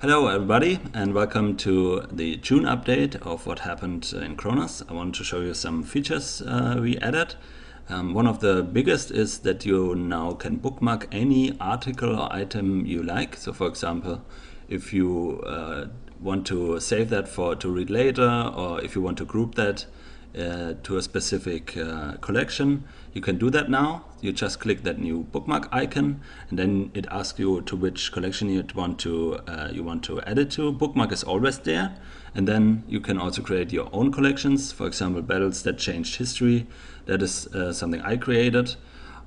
Hello everybody and welcome to the June update of what happened in Chronas. I want to show you some features we added. One of the biggest is that you now can bookmark any article or item you like. So for example, if you want to save that to read later, or if you want to group that to a specific collection, you can do that now. You just click that new bookmark icon and then it asks you to which collection you want to add it to. Bookmark is always there, and then you can also create your own collections. For example, battles that changed history. That is something I created.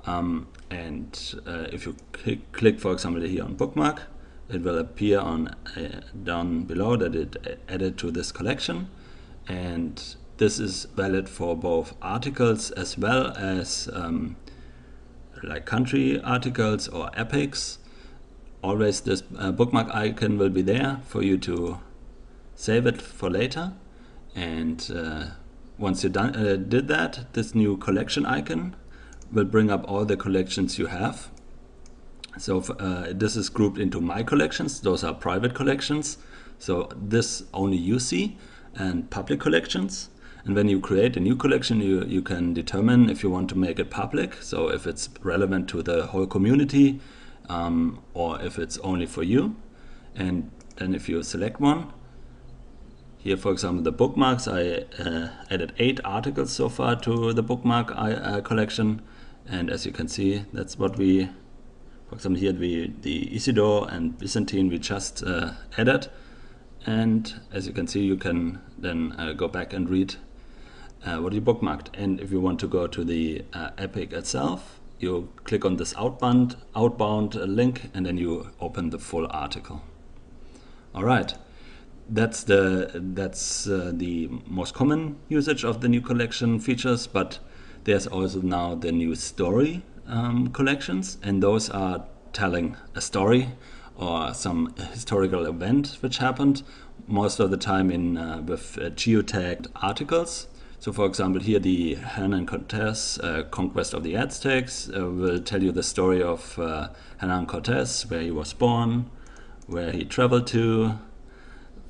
If you click for example here on bookmark, it will appear on down below that it added to this collection, and this is valid for both articles as well as like country articles or epics. Always this bookmark icon will be there for you to save it for later. And once you did that, this new collection icon will bring up all the collections you have. So this is grouped into my collections. Those are private collections. So this only you see, and public collections. And when you create a new collection, you can determine if you want to make it public, so if it's relevant to the whole community, or if it's only for you. And then if you select one, here for example the bookmarks, I added 8 articles so far to the bookmark collection, and as you can see, that's what we, for example here the Isidore and Byzantine we just added. And as you can see, you can then go back and read what you bookmarked. And if you want to go to the epic itself, you click on this outbound link, and then you open the full article. All right, that's the most common usage of the new collection features. But there's also now the new story collections, and those are telling a story or some historical event which happened, most of the time with geotagged articles. So for example here the Hernan Cortés conquest of the Aztecs will tell you the story of Hernan Cortés, where he was born, where he traveled to,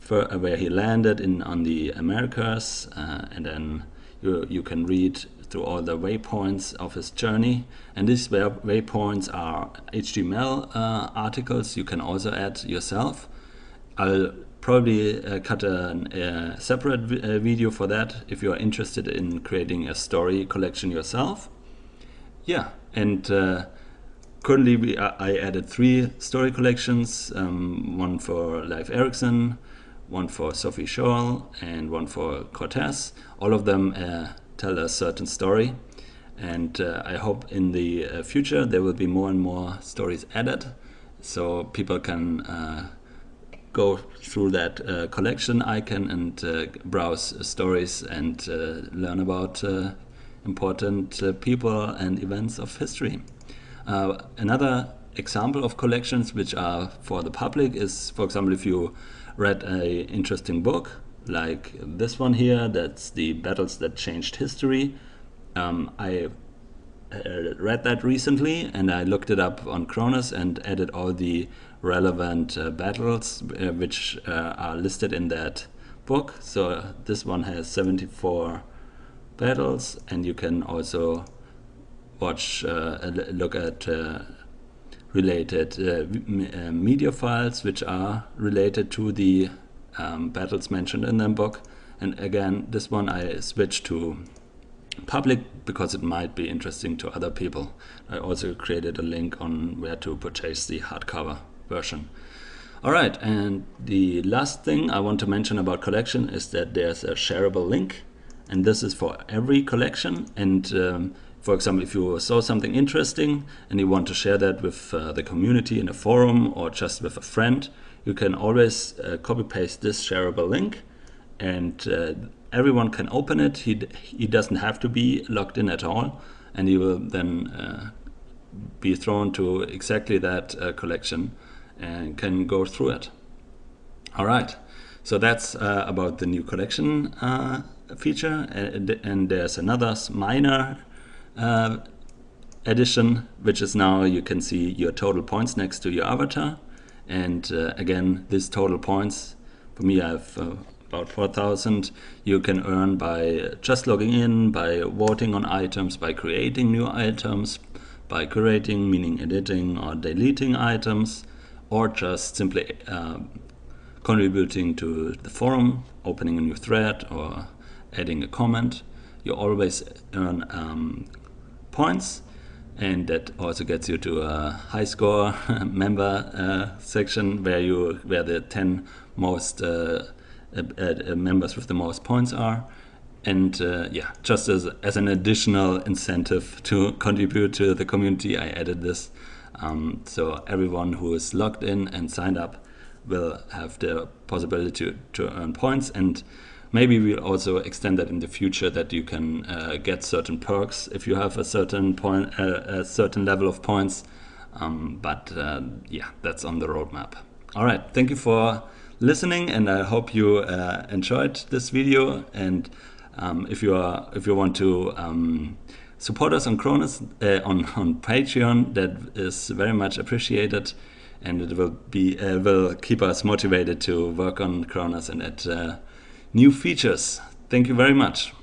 where he landed on the Americas, and then you can read through all the waypoints of his journey. And these waypoints are HTML articles you can also add yourself. I'll probably cut a separate video for that if you are interested in creating a story collection yourself. Yeah, and currently I added 3 story collections, one for Leif Erikson, one for Sophie Scholl, and one for Cortés. All of them tell a certain story, and I hope in the future there will be more and more stories added, so people can go through that collection icon and browse stories and learn about important people and events of history. Another example of collections which are for the public is, for example, if you read an interesting book like this one here, that's the Battles That Changed History. I read that recently, and I looked it up on Chronas and added all the relevant battles which are listed in that book. So this one has 74 battles, and you can also watch look at related media files which are related to the battles mentioned in the book. And again, this one I switched to public because it might be interesting to other people. I also created a link on where to purchase the hardcover version. All right, and the last thing I want to mention about collection is that there's a shareable link, and this is for every collection. And for example, if you saw something interesting and you want to share that with the community in a forum or just with a friend, you can always copy paste this shareable link, and everyone can open it. He doesn't have to be logged in at all, and he will then be thrown to exactly that collection and can go through it. All right, so that's about the new collection feature, and there's another minor addition, which is now you can see your total points next to your avatar. And again, these total points, for me I have about 4,000, you can earn by just logging in, by voting on items, by creating new items, by curating, meaning editing or deleting items, or just simply contributing to the forum, opening a new thread or adding a comment. You always earn points, and that also gets you to a high score member section where the 10 most members with the most points are. And yeah, just as an additional incentive to contribute to the community, I added this. So everyone who is logged in and signed up will have the possibility to earn points, and maybe we'll also extend that in the future, that you can get certain perks if you have a certain certain level of points. But yeah, that's on the roadmap. All right, thank you for listening, and I hope you enjoyed this video. And if you want to support us on Chronas on Patreon, that is very much appreciated, and it will keep us motivated to work on Chronas and add new features. Thank you very much.